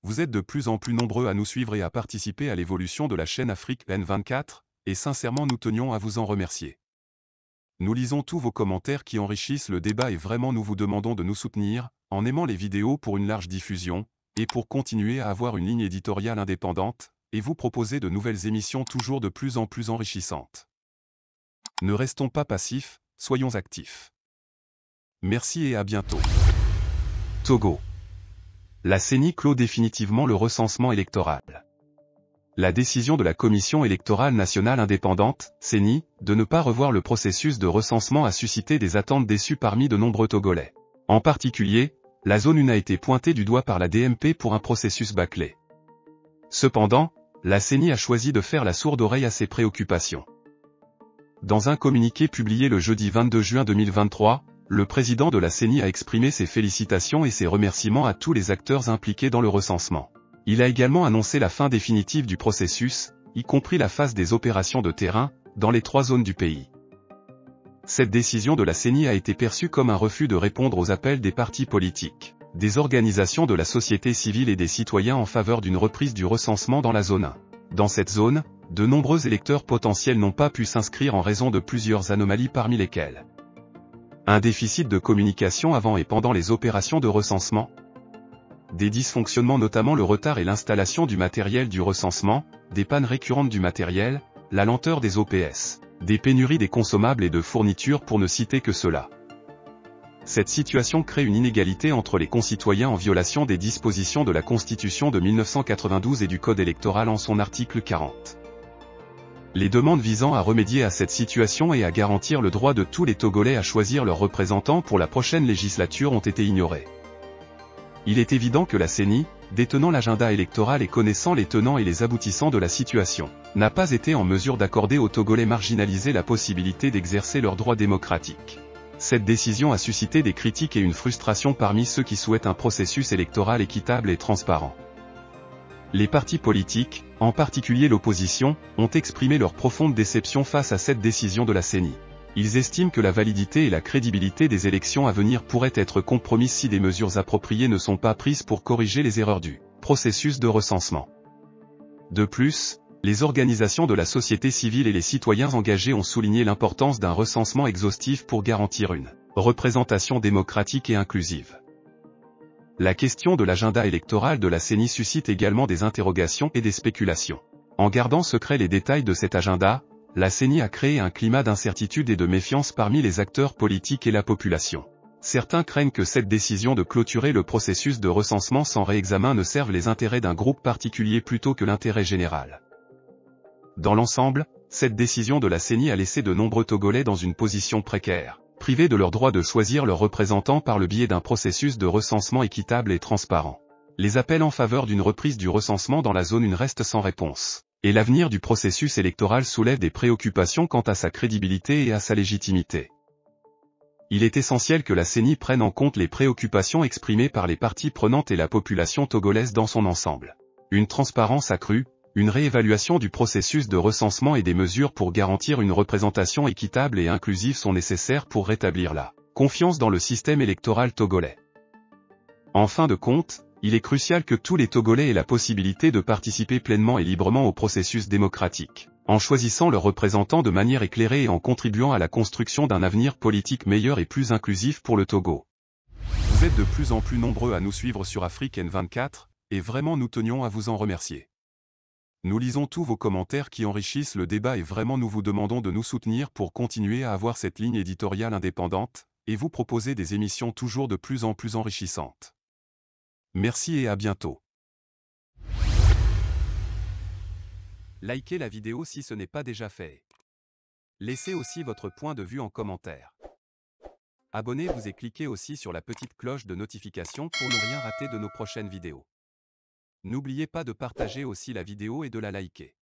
Vous êtes de plus en plus nombreux à nous suivre et à participer à l'évolution de la chaîne Afrique N24, et sincèrement nous tenions à vous en remercier. Nous lisons tous vos commentaires qui enrichissent le débat et vraiment nous vous demandons de nous soutenir, en aimant les vidéos pour une large diffusion, et pour continuer à avoir une ligne éditoriale indépendante, et vous proposer de nouvelles émissions toujours de plus en plus enrichissantes. Ne restons pas passifs, soyons actifs. Merci et à bientôt. Togo. La CENI clôt définitivement le recensement électoral. La décision de la Commission électorale nationale indépendante, CENI, de ne pas revoir le processus de recensement a suscité des attentes déçues parmi de nombreux Togolais. En particulier, la zone 1 a été pointée du doigt par la DMP pour un processus bâclé. Cependant, la CENI a choisi de faire la sourde oreille à ces préoccupations. Dans un communiqué publié le jeudi 22 juin 2023, le président de la CENI a exprimé ses félicitations et ses remerciements à tous les acteurs impliqués dans le recensement. Il a également annoncé la fin définitive du processus, y compris la phase des opérations de terrain, dans les 3 zones du pays. Cette décision de la CENI a été perçue comme un refus de répondre aux appels des partis politiques, des organisations de la société civile et des citoyens en faveur d'une reprise du recensement dans la zone 1. Dans cette zone, de nombreux électeurs potentiels n'ont pas pu s'inscrire en raison de plusieurs anomalies parmi lesquelles un déficit de communication avant et pendant les opérations de recensement, des dysfonctionnements notamment le retard et l'installation du matériel du recensement, des pannes récurrentes du matériel, la lenteur des OPS, des pénuries des consommables et de fournitures pour ne citer que cela. Cette situation crée une inégalité entre les concitoyens en violation des dispositions de la Constitution de 1992 et du Code électoral en son article 40. Les demandes visant à remédier à cette situation et à garantir le droit de tous les Togolais à choisir leurs représentants pour la prochaine législature ont été ignorées. Il est évident que la CENI, détenant l'agenda électoral et connaissant les tenants et les aboutissants de la situation, n'a pas été en mesure d'accorder aux Togolais marginalisés la possibilité d'exercer leurs droits démocratiques. Cette décision a suscité des critiques et une frustration parmi ceux qui souhaitent un processus électoral équitable et transparent. Les partis politiques, en particulier l'opposition, ont exprimé leur profonde déception face à cette décision de la CENI. Ils estiment que la validité et la crédibilité des élections à venir pourraient être compromises si des mesures appropriées ne sont pas prises pour corriger les erreurs du processus de recensement. De plus, les organisations de la société civile et les citoyens engagés ont souligné l'importance d'un recensement exhaustif pour garantir une représentation démocratique et inclusive. La question de l'agenda électoral de la CENI suscite également des interrogations et des spéculations. En gardant secret les détails de cet agenda, la CENI a créé un climat d'incertitude et de méfiance parmi les acteurs politiques et la population. Certains craignent que cette décision de clôturer le processus de recensement sans réexamen ne serve les intérêts d'un groupe particulier plutôt que l'intérêt général. Dans l'ensemble, cette décision de la CENI a laissé de nombreux Togolais dans une position précaire, privés de leur droit de choisir leurs représentants par le biais d'un processus de recensement équitable et transparent. Les appels en faveur d'une reprise du recensement dans la zone 1 restent sans réponse, et l'avenir du processus électoral soulève des préoccupations quant à sa crédibilité et à sa légitimité. Il est essentiel que la CENI prenne en compte les préoccupations exprimées par les parties prenantes et la population togolaise dans son ensemble. Une transparence accrue, une réévaluation du processus de recensement et des mesures pour garantir une représentation équitable et inclusive sont nécessaires pour rétablir la confiance dans le système électoral togolais. En fin de compte, il est crucial que tous les Togolais aient la possibilité de participer pleinement et librement au processus démocratique, en choisissant leurs représentants de manière éclairée et en contribuant à la construction d'un avenir politique meilleur et plus inclusif pour le Togo. Vous êtes de plus en plus nombreux à nous suivre sur Afrique N24, et vraiment nous tenions à vous en remercier. Nous lisons tous vos commentaires qui enrichissent le débat et vraiment nous vous demandons de nous soutenir pour continuer à avoir cette ligne éditoriale indépendante, et vous proposer des émissions toujours de plus en plus enrichissantes. Merci et à bientôt. Likez la vidéo si ce n'est pas déjà fait. Laissez aussi votre point de vue en commentaire. Abonnez-vous et cliquez aussi sur la petite cloche de notification pour ne rien rater de nos prochaines vidéos. N'oubliez pas de partager aussi la vidéo et de la liker.